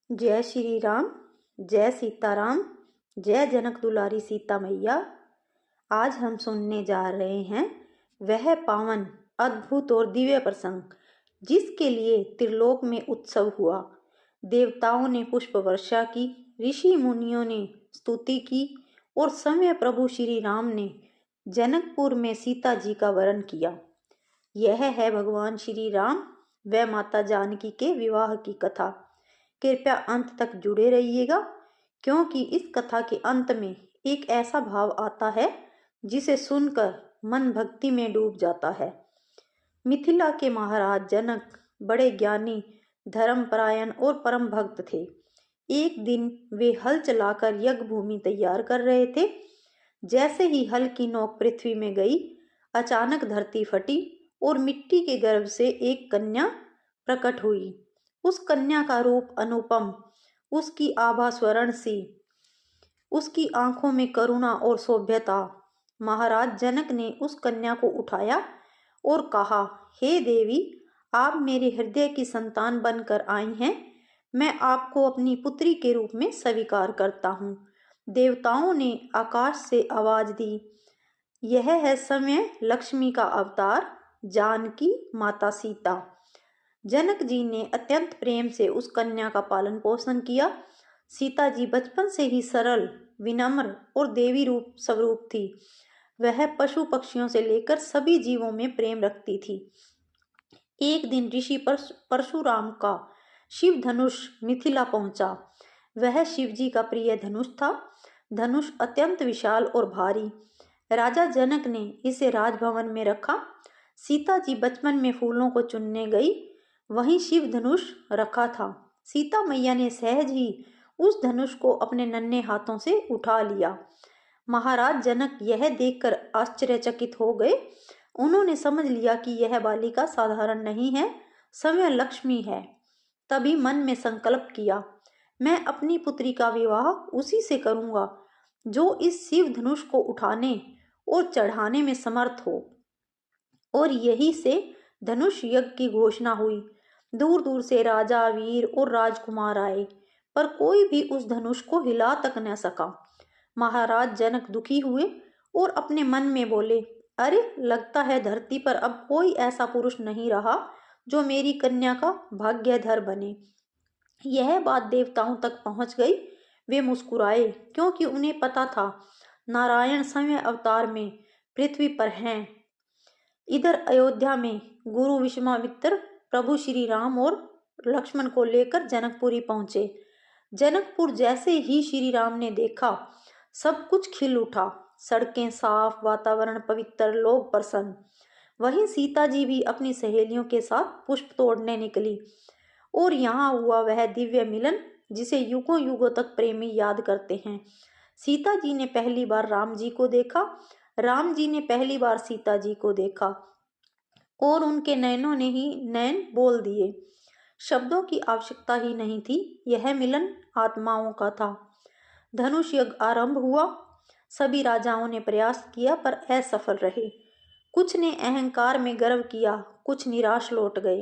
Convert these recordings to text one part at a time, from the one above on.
जय श्री राम, जय सीताराम, जय जनक दुलारी सीता मैया। आज हम सुनने जा रहे हैं वह पावन, अद्भुत और दिव्य प्रसंग जिसके लिए त्रिलोक में उत्सव हुआ। देवताओं ने पुष्प वर्षा की, ऋषि मुनियों ने स्तुति की और समय प्रभु श्री राम ने जनकपुर में सीता जी का वरण किया। यह है भगवान श्री राम व माता जानकी के विवाह की कथा। कृपया अंत तक जुड़े रहिएगा, क्योंकि इस कथा के अंत में एक ऐसा भाव आता है जिसे सुनकर मन भक्ति में डूब जाता है। मिथिला के महाराज जनक बड़े ज्ञानी, धर्मपरायण और परम भक्त थे। एक दिन वे हल चलाकर यज्ञ भूमि तैयार कर रहे थे। जैसे ही हल की नोक पृथ्वी में गई, अचानक धरती फटी और मिट्टी के गर्भ से एक कन्या प्रकट हुई। उस कन्या का रूप अनुपम, उसकी आभा स्वर्ण सी, उसकी आंखों में करुणा और सौम्यता। महाराज जनक ने उस कन्या को उठाया और कहा, हे देवी, आप मेरे हृदय की संतान बनकर आई हैं। मैं आपको अपनी पुत्री के रूप में स्वीकार करता हूँ। देवताओं ने आकाश से आवाज दी, यह है समय लक्ष्मी का अवतार, जानकी माता सीता। जनक जी ने अत्यंत प्रेम से उस कन्या का पालन पोषण किया। सीता जी बचपन से ही सरल, विनम्र और देवी रूप स्वरूप थी। वह पशु पक्षियों से लेकर सभी जीवों में प्रेम रखती थी। एक दिन ऋषि परशुराम का शिव धनुष मिथिला पहुंचा। वह शिव जी का प्रिय धनुष था। धनुष अत्यंत विशाल और भारी। राजा जनक ने इसे राजभवन में रखा। सीता जी बचपन में फूलों को चुनने गई, वहीं शिव धनुष रखा था। सीता मैया ने सहज ही उस धनुष को अपने नन्हे हाथों से उठा लिया। महाराज जनक यह देखकर आश्चर्यचकित हो गए। उन्होंने समझ लिया कि यह बालिका साधारण नहीं है, स्वयं लक्ष्मी है। तभी मन में संकल्प किया, मैं अपनी पुत्री का विवाह उसी से करूंगा जो इस शिव धनुष को उठाने और चढ़ाने में समर्थ हो। और यही से धनुष यज्ञ की घोषणा हुई। दूर दूर से राजा, वीर और राजकुमार आए, पर कोई भी उस धनुष को हिला तक न सका। महाराज जनक दुखी हुए और अपने मन में बोले, अरे, लगता है धरती पर अब कोई ऐसा पुरुष नहीं रहा जो मेरी कन्या का भाग्यधर बने। यह बात देवताओं तक पहुंच गई। वे मुस्कुराए, क्योंकि उन्हें पता था नारायण स्वयं अवतार में पृथ्वी पर हैं। इधर अयोध्या में गुरु विश्वामित्र प्रभु श्री राम और लक्ष्मण को लेकर जनकपुरी पहुंचे। जनकपुर जैसे ही श्री राम ने देखा, सब कुछ खिल उठा। सड़कें साफ, वातावरण पवित्र, लोग प्रसन्न। वहीं सीता जी भी अपनी सहेलियों के साथ पुष्प तोड़ने निकली। और यहाँ हुआ वह दिव्य मिलन जिसे युगों युगों तक प्रेमी याद करते हैं। सीता जी ने पहली बार राम जी को देखा, राम जी ने पहली बार सीता जी को देखा, और उनके नयनों ने ही नयन बोल दिए। शब्दों की आवश्यकता ही नहीं थी, यह मिलन आत्माओं का था। धनुष यज्ञ आरंभ हुआ। सभी राजाओं ने प्रयास किया पर असफल रहे। कुछ ने अहंकार में गर्व किया, कुछ निराश लौट गए।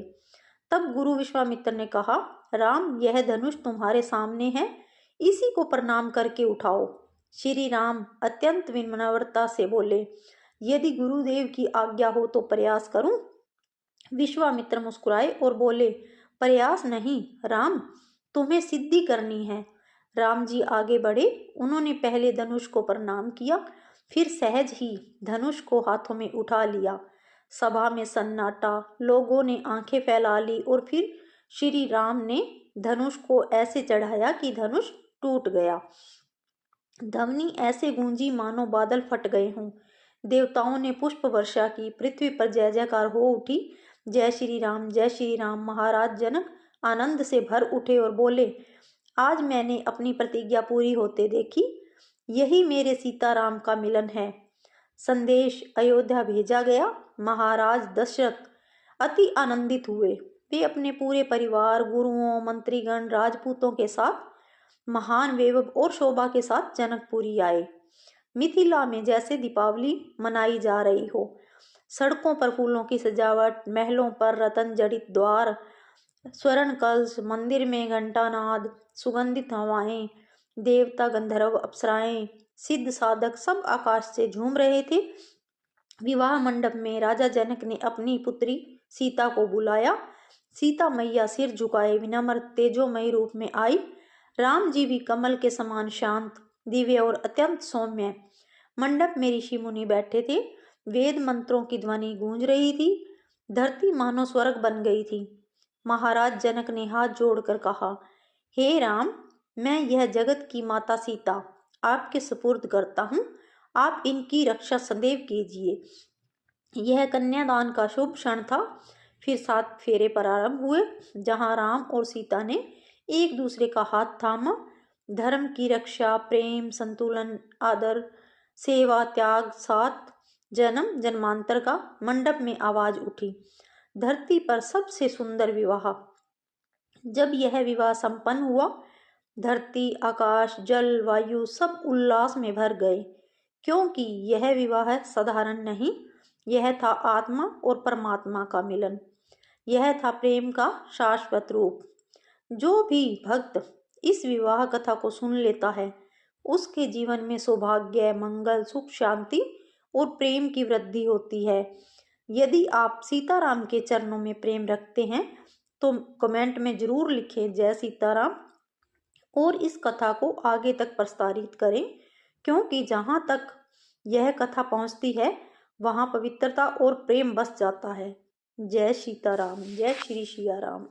तब गुरु विश्वामित्र ने कहा, राम, यह धनुष तुम्हारे सामने है, इसी को प्रणाम करके उठाओ। श्री राम अत्यंत विनम्रता से बोले, यदि गुरुदेव की आज्ञा हो तो प्रयास करूं। विश्वामित्र मुस्कुराए और बोले, प्रयास नहीं राम, तुम्हें सिद्धि करनी है। राम जी आगे बढ़े। उन्होंने पहले धनुष को प्रणाम किया, फिर सहज ही धनुष को हाथों में उठा लिया। सभा में सन्नाटा, लोगों ने आंखें फैला ली और फिर श्री राम ने धनुष को ऐसे चढ़ाया कि धनुष टूट गया। ध्वनि ऐसे गूंजी मानो बादल फट गए हों। देवताओं ने पुष्प वर्षा की, पृथ्वी पर जय जयकार हो उठी। जय श्री राम, जय श्री राम। महाराज जनक आनंद से भर उठे और बोले, आज मैंने अपनी प्रतिज्ञा पूरी होते देखी। यही मेरे सीताराम का मिलन है। संदेश अयोध्या भेजा गया। महाराज दशरथ अति आनंदित हुए। वे अपने पूरे परिवार, गुरुओं, मंत्रीगण, राजपूतों के साथ महान वैभव और शोभा के साथ जनकपुरी आए। मिथिला में जैसे दीपावली मनाई जा रही हो। सड़कों पर फूलों की सजावट, महलों पर रतन जड़ित द्वार, स्वर्ण कलश, मंदिर में घंटानाद, सुगंधित हवाएं, देवता, गंधर्व, अप्सराएं, सिद्ध साधक सब आकाश से झूम रहे थे। विवाह मंडप में राजा जनक ने अपनी पुत्री सीता को बुलाया। सीता मैया सिर झुकाए विनम्र तेजोमयी रूप में आई। राम जी भी कमल के समान शांत, दिव्य और अत्यंत सौम्य। मंडप में ऋषि मुनि बैठे थे। वेद मंत्रों की ध्वनि गूंज रही थी। धरती मानो स्वर्ग बन गई थी। महाराज जनक ने हाथ जोड़कर कहा, हे राम, मैं यह जगत की माता सीता आपके सुपुर्द करता हूँ। आप इनकी रक्षा सदैव कीजिए। यह कन्यादान का शुभ क्षण था। फिर 7 फेरे प्रारंभ हुए, जहां राम और सीता ने एक दूसरे का हाथ थामा। धर्म की रक्षा, प्रेम, संतुलन, आदर, सेवा, त्याग, 7 जन्म जन्मांतर का मंडप में आवाज उठी। धरती पर सबसे सुंदर विवाह। जब यह विवाह संपन्न हुआ, धरती, आकाश, जल, वायु सब उल्लास में भर गए, क्योंकि यह विवाह साधारण नहीं, यह था आत्मा और परमात्मा का मिलन। यह था प्रेम का शाश्वत रूप। जो भी भक्त इस विवाह कथा को सुन लेता है, उसके जीवन में सौभाग्य, मंगल, सुख, शांति और प्रेम की वृद्धि होती है। यदि आप सीताराम के चरणों में प्रेम रखते हैं तो कमेंट में जरूर लिखें जय सीताराम, और इस कथा को आगे तक प्रसारित करें, क्योंकि जहाँ तक यह कथा पहुँचती है वहाँ पवित्रता और प्रेम बस जाता है। जय सीताराम, जय श्री सिया राम।